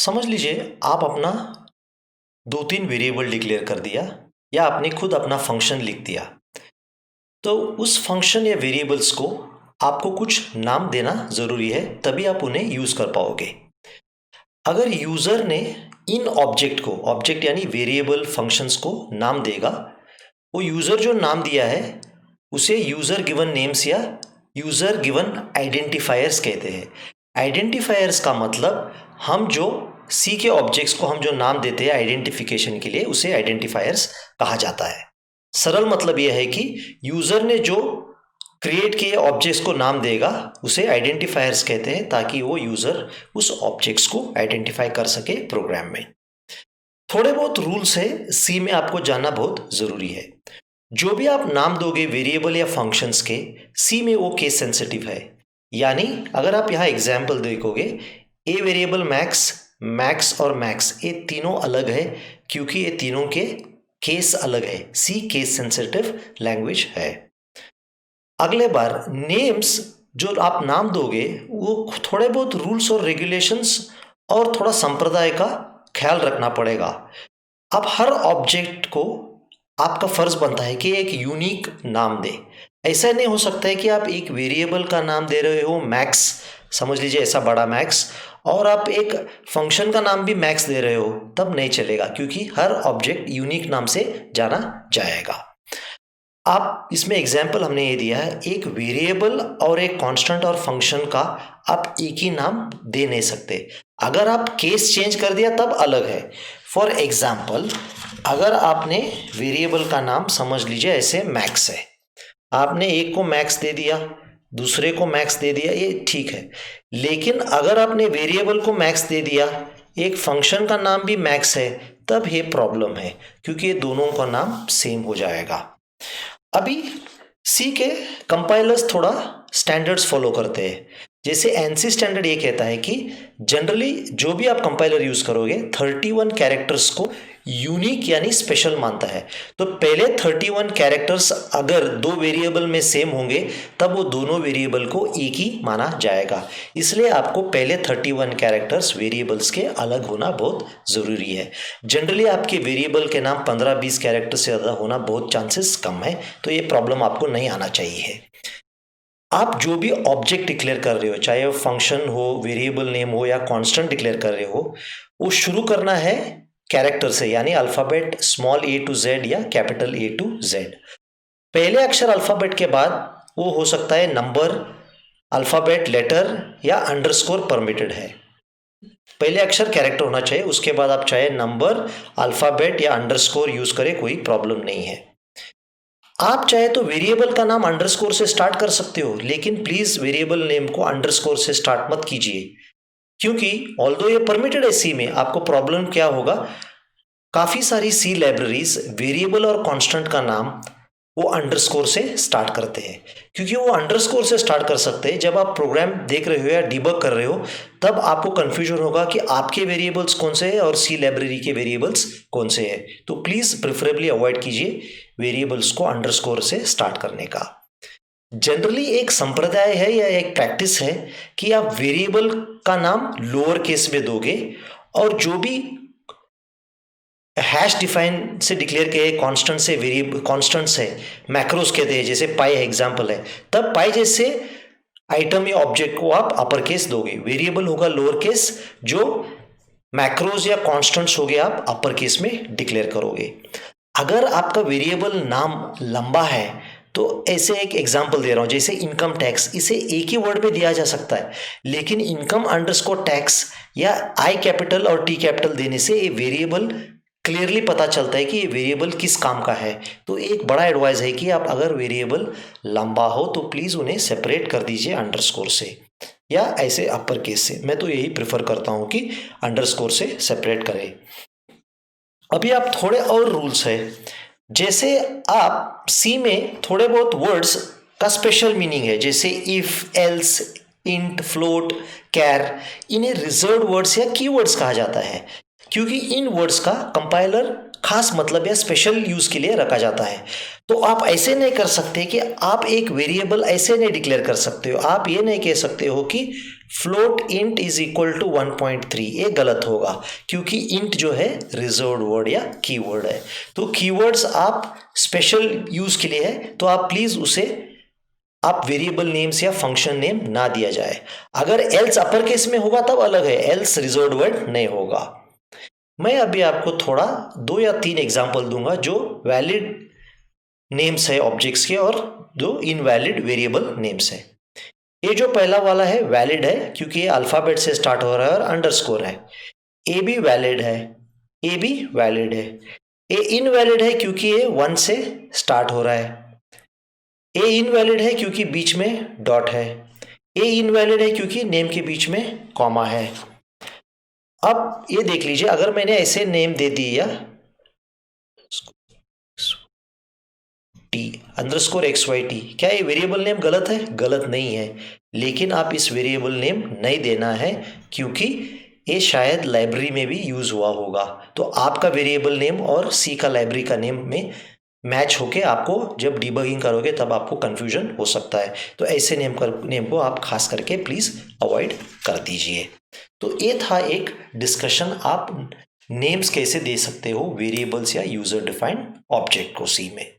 समझ लीजिए आप अपना 2-3 वेरिएबल डिक्लेयर कर दिया या आपने खुद अपना फंक्शन लिख दिया। तो उस फंक्शन या वेरिएबल्स को आपको कुछ नाम देना ज़रूरी है, तभी आप उन्हें यूज़ कर पाओगे। अगर यूज़र ने इन ऑब्जेक्ट यानी वेरिएबल फंक्शंस को नाम देगा, वो यूज़र जो नाम दिया है उसे यूज़र गिवन नेम्स या यूज़र गिवन आइडेंटिफायर्स कहते हैं। आइडेंटिफायर्स का मतलब हम जो सी के ऑब्जेक्ट्स को हम जो नाम देते हैं आइडेंटिफिकेशन के लिए, उसे आइडेंटिफायर्स कहा जाता है। सरल मतलब यह है कि यूज़र ने जो क्रिएट किए ऑब्जेक्ट्स को नाम देगा उसे आइडेंटिफायर्स कहते हैं, ताकि वो यूज़र उस ऑब्जेक्ट्स को आइडेंटिफाई कर सके प्रोग्राम में। थोड़े बहुत रूल्स है सी में, आपको जानना बहुत ज़रूरी है। जो भी आप नाम दोगे वेरिएबल या फंक्शंस के, सी में वो केस सेंसिटिव है। यानी अगर आप यहाँ एग्जाम्पल देखोगे, ए वेरिएबल मैक्स और मैक्स, ये तीनों अलग है क्योंकि ये तीनों के केस अलग है। सी केस सेंसिटिव लैंग्वेज है। अगले बार नेम्स जो आप नाम दोगे वो थोड़े बहुत रूल्स और रेगुलेशंस और थोड़ा संप्रदाय का ख्याल रखना पड़ेगा। अब हर ऑब्जेक्ट को आपका फर्ज बनता है कि एक यूनिक नाम दे। ऐसा नहीं हो सकता है कि आप एक वेरिएबल का नाम दे रहे हो मैक्स, समझ लीजिए ऐसा बड़ा मैक्स, और आप एक फंक्शन का नाम भी मैक्स दे रहे हो, तब नहीं चलेगा क्योंकि हर ऑब्जेक्ट यूनिक नाम से जाना जाएगा। आप इसमें एग्जाम्पल हमने ये दिया है, एक वेरिएबल और एक कांस्टेंट और फंक्शन का आप एक ही नाम दे नहीं सकते। अगर आप केस चेंज कर दिया तब अलग है। फॉर एग्जाम्पल, अगर आपने वेरिएबल का नाम समझ लीजिए ऐसे मैक्स है, आपने एक को मैक्स दे दिया, दूसरे को मैक्स दे दिया, ये ठीक है। लेकिन अगर आपने वेरिएबल को मैक्स दे दिया, एक फंक्शन का नाम भी मैक्स है, तब ये प्रॉब्लम है क्योंकि ये दोनों का नाम सेम हो जाएगा। अभी सी के कंपाइलर्स थोड़ा स्टैंडर्ड्स फॉलो करते हैं। जैसे एनसी स्टैंडर्ड ये कहता है कि जनरली जो भी आप कंपाइलर यूज करोगे 31 कैरेक्टर्स को यूनिक यानी स्पेशल मानता है। तो पहले 31 कैरेक्टर्स अगर दो वेरिएबल में सेम होंगे तब वो दोनों वेरिएबल को एक ही माना जाएगा। इसलिए आपको पहले 31 कैरेक्टर्स वेरिएबल्स के अलग होना बहुत ज़रूरी है। जनरली आपके वेरिएबल के नाम 15-20 कैरेक्टर से ज़्यादा होना बहुत चांसेस कम है, तो ये प्रॉब्लम आपको नहीं आना चाहिए। आप जो भी ऑब्जेक्ट डिक्लेयर कर रहे हो, चाहे वो फंक्शन हो, वेरिएबल नेम हो या कांस्टेंट डिक्लेयर कर रहे हो, वो शुरू करना है कैरेक्टर से, यानी alphabet small A to Z या कैपिटल ए टू जेड। पहले अक्षर अल्फ़ाबेट के बाद वो हो सकता है नंबर, अल्फ़ाबेट, लेटर या अंडरस्कोर परमिटेड है। पहले अक्षर कैरेक्टर होना चाहिए, उसके बाद आप चाहे नंबर, अल्फ़ाबेट या अंडरस्कोर यूज करें, कोई प्रॉब्लम नहीं है। आप चाहे तो वेरिएबल का नाम अंडरस्कोर से स्टार्ट कर सकते हो, लेकिन प्लीज वेरिएबल नेम को अंडरस्कोर से स्टार्ट मत कीजिए, क्योंकि ऑल्दो ये परमिटेड है सी में, आपको प्रॉब्लम क्या होगा, काफी सारी सी लाइब्रेरीज वेरिएबल और कांस्टेंट का नाम वो अंडरस्कोर से स्टार्ट करते हैं। क्योंकि वो अंडरस्कोर से स्टार्ट कर सकते हैं, जब आप प्रोग्राम देख रहे हो या डिबग कर रहे हो तब आपको कंफ्यूजन होगा कि आपके वेरिएबल्स कौन से हैं और सी लाइब्रेरी के वेरिएबल्स कौन से हैं। तो प्लीज प्रेफरेबली अवॉइड कीजिए वेरिएबल्स को अंडरस्कोर से स्टार्ट करने का। जनरली एक संप्रदाय है या एक प्रैक्टिस है कि आप वेरिएबल का नाम लोअर केस में दोगे और जो भी हैश डिफाइन से डिक्लेयर किए कांस्टेंट से वेरिएबल कांस्टेंट से मैक्रोस कहते हैं, जैसे पाई एग्जांपल है, तब पाई जैसे आइटम या ऑब्जेक्ट को आप अपर केस दोगे, वेरिएबल होगा लोअर केस, जो मैक्रोस या कांस्टेंट्स हो गए आप अपर केस में डिक्लेयर करोगे। अगर आपका वेरिएबल नाम लंबा है तो ऐसे एक एग्जांपल दे रहा हूं, जैसे इनकम टैक्स, इसे एक ही वर्ड में दिया जा सकता है, लेकिन इनकम अंडरस्कोर टैक्स या आई कैपिटल और टी कैपिटल देने से ये वेरिएबल क्लियरली पता चलता है कि ये वेरिएबल किस काम का है। तो एक बड़ा एडवाइस है कि आप अगर वेरिएबल लंबा हो तो प्लीज़ उन्हें सेपरेट कर दीजिए अंडरस्कोर से या ऐसे अपर केस से। मैं तो यही प्रेफर करता हूँ कि अंडरस्कोर से सेपरेट करें। अभी आप थोड़े और रूल्स है, जैसे आप सी में थोड़े बहुत वर्ड्स का स्पेशल मीनिंग है, जैसे इफ, एल्स, इंट, फ्लोट, कैर, इन्हें रिजर्व वर्ड्स या कीवर्ड्स कहा जाता है, क्योंकि इन वर्ड्स का कंपाइलर खास मतलब या स्पेशल यूज के लिए रखा जाता है। तो आप ऐसे नहीं कर सकते कि आप एक वेरिएबल ऐसे नहीं डिक्लेयर कर सकते हो। आप ये नहीं कह सकते हो कि float int is equal to 1.3, ये गलत होगा क्योंकि इंट जो है रिजर्व्ड वर्ड या कीवर्ड है। तो कीवर्ड्स आप स्पेशल यूज के लिए है, तो आप प्लीज उसे आप वेरिएबल नेम्स या फंक्शन नेम ना दिया जाए। अगर एल्स अपर केस में होगा तब अलग है, एल्स रिजर्व्ड वर्ड नहीं होगा। मैं अभी आपको थोड़ा 2 या 3 एग्जांपल दूंगा जो वैलिड नेम्स है ऑब्जेक्ट्स के और जो इनवैलिड वेरिएबल नेम्स है। ये जो पहला वाला है वैलिड है क्योंकि ये अल्फाबेट से स्टार्ट हो रहा है और अंडरस्कोर है। ए भी वैलिड है, ए भी वैलिड है। ए इनवैलिड है क्योंकि ये 1 से स्टार्ट हो रहा है। ए इनवैलिड है क्योंकि बीच में डॉट है। ए इनवैलिड है क्योंकि नेम के बीच में कॉमा है। अब ये देख लीजिए, अगर मैंने ऐसे नेम दे दिया टी अंडरस्कोर XYT, क्या ये वेरिएबल नेम गलत है? गलत नहीं है, लेकिन आप इस वेरिएबल नेम नहीं देना है क्योंकि ये शायद लाइब्रेरी में भी यूज हुआ होगा। तो आपका वेरिएबल नेम और सी का लाइब्रेरी का नेम में मैच होके आपको जब डिबगिंग करोगे तब आपको कंफ्यूजन हो सकता है। तो ऐसे नेम को आप खास करके प्लीज अवॉइड कर दीजिए। तो ये था एक डिस्कशन, आप नेम्स कैसे दे सकते हो वेरिएबल्स या यूजर डिफाइंड ऑब्जेक्ट को सी में।